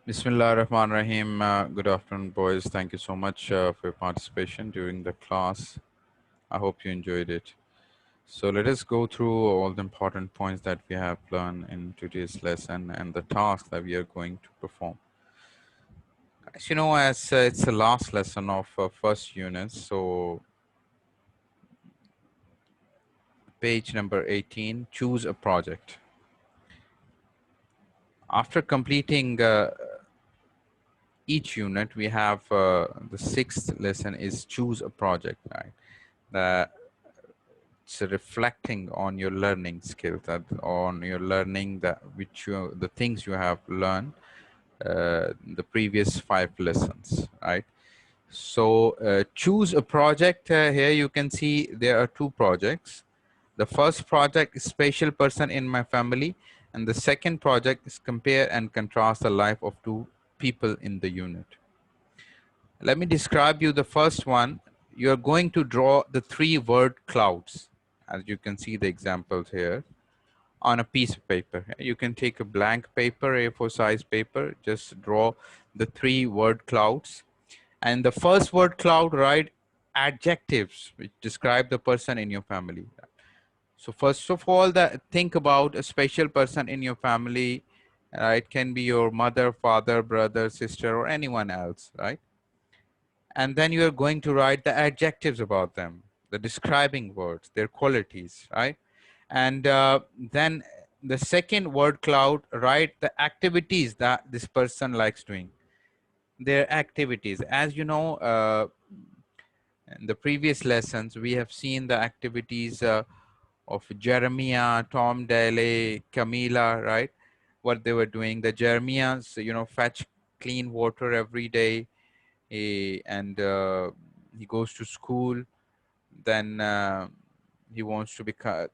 Bismillah ar-Rahman Rahim. Good afternoon, boys. Thank you so much for your participation during the class. I hope you enjoyed it. So let us go through all the important points that we have learned in today's lesson and the task that we are going to perform. As you know, as it's the last lesson of first unit, so page number 18, choose a project. After completing each unit, we have the sixth lesson is choose a project, right? The it's reflecting on your learning skills, that on your learning that which you the things you have learned the previous five lessons, right? So choose a project. Here you can see there are two projects. The first project is special person in my family, and the second project is compare and contrast the life of two people in the unit. Let me describe you the first one. You're going to draw the three word clouds, as you can see the examples here, on a piece of paper. You can take a blank paper, A4 size paper, just draw the three word clouds. And the first word cloud, write adjectives which describe the person in your family. So first of all, think about a special person in your family. It can be your mother, father, brother, sister, or anyone else, right? And then you are going to write the adjectives about them, the describing words, their qualities, right? And then the second word cloud, write the activities that this person likes doing, their activities. As you know, in the previous lessons, we have seen the activities of Jeremiah, Tom Daly, Camila, right? What they were doing. The Jeremiahs, fetch clean water every day, and he goes to school. Then he wants to become.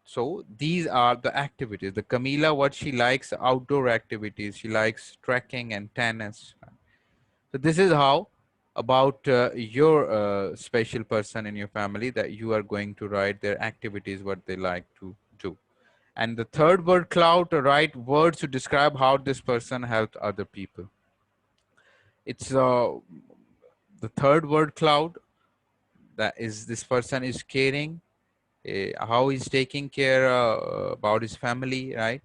So these are the activities. The Camila, what she likes, outdoor activities. She likes trekking and tennis. So this is how about your special person in your family, that you are going to write their activities, what they like to do. And the third word cloud, write words to describe how this person helped other people. It's the third word cloud, that is this person is caring, how he's taking care about his family, right?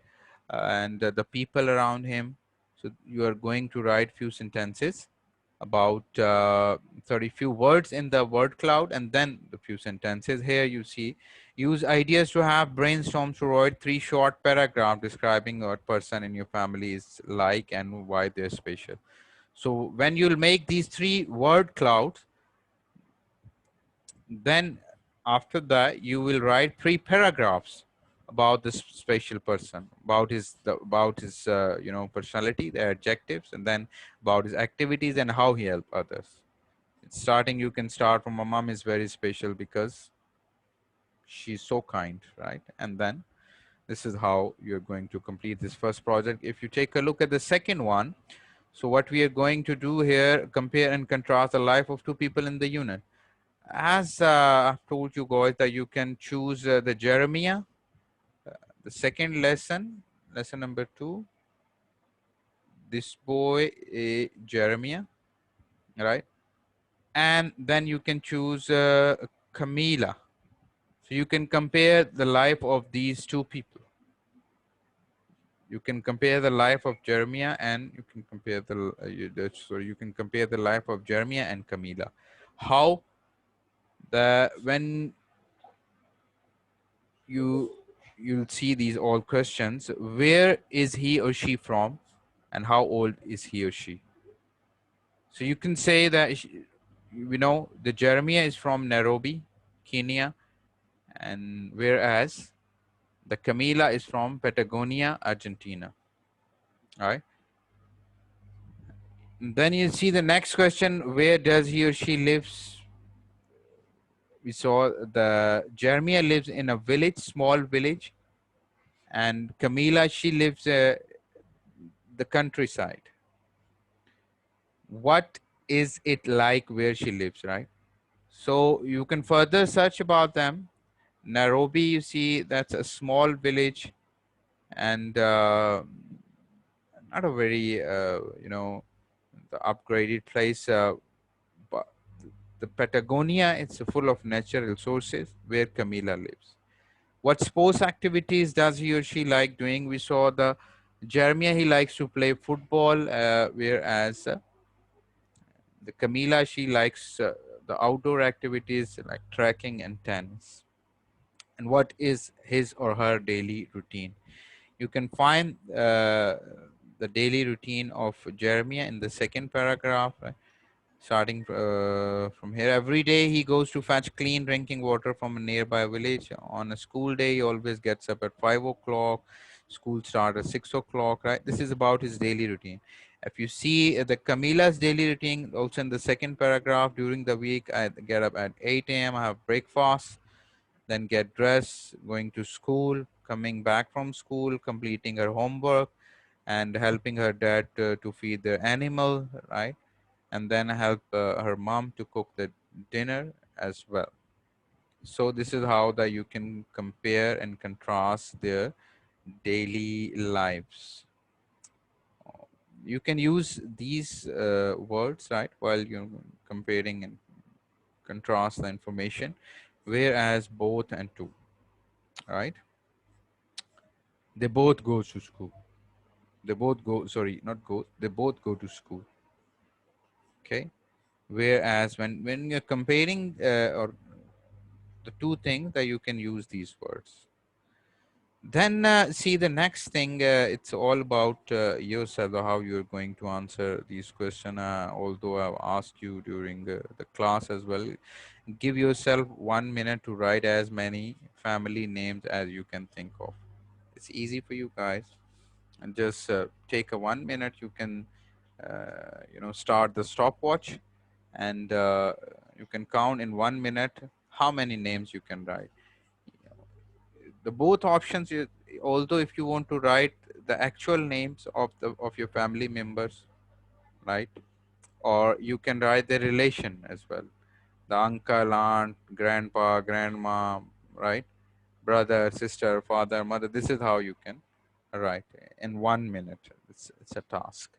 And the people around him. So you are going to write few sentences about 30 few words in the word cloud, and then the few sentences. Here you see, use ideas to have brainstorms to write three short paragraphs describing what person in your family is like and why they're special. So when you'll make these three word clouds, then after that you will write three paragraphs about this special person, about his personality, the adjectives, and then about his activities and how he helped others. Starting, you can start from, my mom is very special because she's so kind, right? And then this is how you're going to complete this first project. If you take a look at the second one, so what we are going to do here, compare and contrast the life of two people in the unit. As I've told you guys that you can choose the Jeremiah, the second lesson, lesson number 2, this boy, Jeremiah, right? And then you can choose Camila. So you can compare the life of these two people. You can compare the life of Jeremiah and you can compare you can compare the life of Jeremiah and Camila. How when you'll see these all questions, where is he or she from and how old is he or she? So you can say that the Jeremiah is from Nairobi, Kenya, and whereas the Camila is from Patagonia, Argentina. All right. Then you see the next question, where does he or she lives? We saw the Jeremiah lives in a village, small village, and Camila, she lives the countryside. What is it like where she lives, right? So you can further search about them. Nairobi, you see, that's a small village, and not a very, the upgraded place, but the Patagonia, it's full of natural resources where Camila lives. What sports activities does he or she like doing? We saw the Jeremiah, he likes to play football, whereas the Camila, she likes the outdoor activities like trekking and tennis. And what is his or her daily routine? You can find the daily routine of Jeremiah in the second paragraph. Starting from here, every day he goes to fetch clean drinking water from a nearby village. On a school day, he always gets up at 5 o'clock. School starts at 6 o'clock, right? This is about his daily routine. If you see the Camila's daily routine, also in the second paragraph, during the week, I get up at 8 a.m., I have breakfast, then get dressed, going to school, coming back from school, completing her homework, and helping her dad to feed the animal, right? And then help her mom to cook the dinner as well. So this is how that you can compare and contrast their daily lives. You can use these words, right, while you're comparing and contrast the information, whereas both and two, right? They both go to school. They both go, sorry, not go, they both go to school. Okay. Whereas when you're comparing or the two things, that you can use these words. Then see the next thing, it's all about yourself, how you're going to answer these questions. Although I've asked you during the class as well, give yourself 1 minute to write as many family names as you can think of. It's easy for you guys. And just take a 1 minute. You can, start the stopwatch, and you can count in 1 minute how many names you can write. The both options, although if you want to write the actual names of the of your family members, right, or you can write the relation as well, the uncle, aunt, grandpa, grandma, right, brother, sister, father, mother. This is how you can write in 1 minute. It's a task.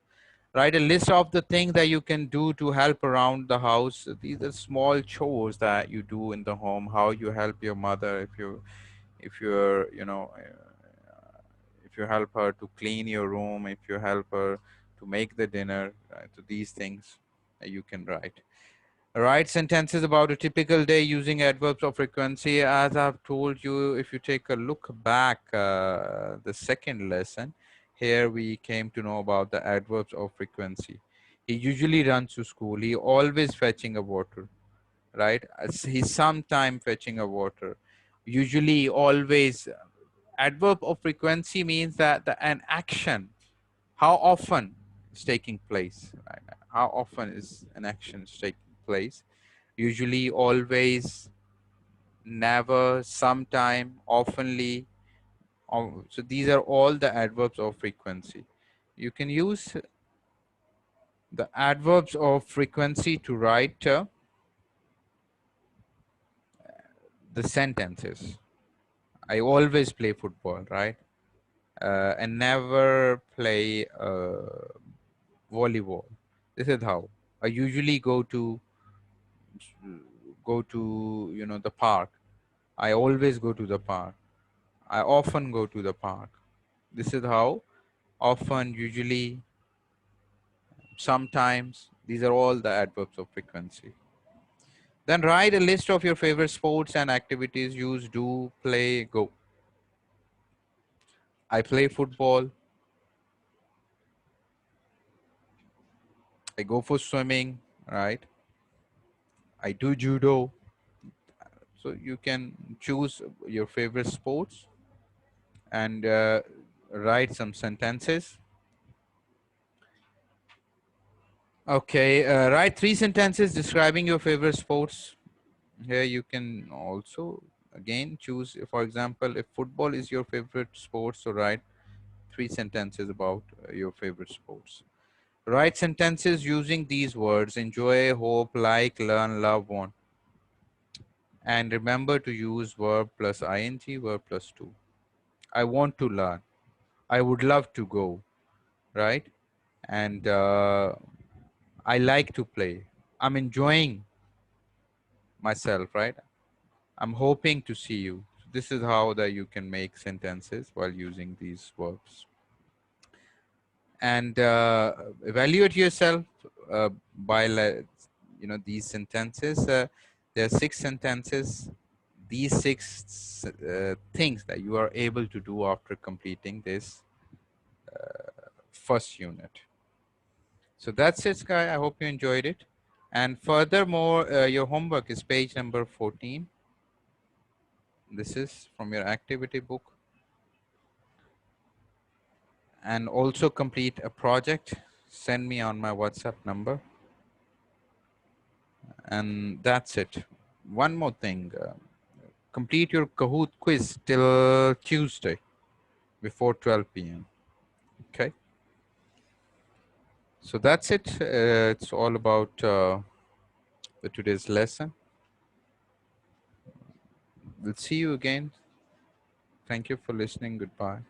Write a list of the things that you can do to help around the house. These are small chores that you do in the home. How you help your mother, if you're, if you help her to clean your room, if you help her to make the dinner, right? So these things you can write. Write sentences about a typical day using adverbs of frequency. As I've told you, if you take a look back, the second lesson, here we came to know about the adverbs of frequency. He usually runs to school. He always fetching a water, right? He's sometime fetching a water. Usually, always. Adverb of frequency means that an action, how often is taking place, right? How often is an action is taking place? Usually, always, never, sometime, oftenly. So these are all the adverbs of frequency. You can use the adverbs of frequency to write the sentences. I always play football, right? And never play volleyball. This is how I usually go to the park. I always go to the park. I often go to the park. This is how often, usually, sometimes. These are all the adverbs of frequency. Then write a list of your favorite sports and activities. Use do, play, go. I play football. I go for swimming, right? I do judo. So you can choose your favorite sports and write some sentences. Okay, write 3 sentences describing your favorite sports. Here you can also again choose, for example, if football is your favorite sport, so write 3 sentences about your favorite sports. Write sentences using these words: enjoy, hope, like, learn, love, want. And remember to use verb plus ing, verb plus to. I want to learn. I would love to go. right? And I like to play. I'm enjoying myself, right? I'm hoping to see you. This is how that you can make sentences while using these verbs. And evaluate yourself by these sentences. There are 6 sentences. These 6 things that you are able to do after completing this first unit. So that's it, Sky. I hope you enjoyed it. And furthermore, your homework is page number 14. This is from your activity book. And also complete a project. Send me on my WhatsApp number. And that's it. One more thing. Complete your Kahoot quiz till Tuesday before 12 p.m. Okay. So that's it. It's all about the today's lesson. We'll see you again. Thank you for listening. Goodbye.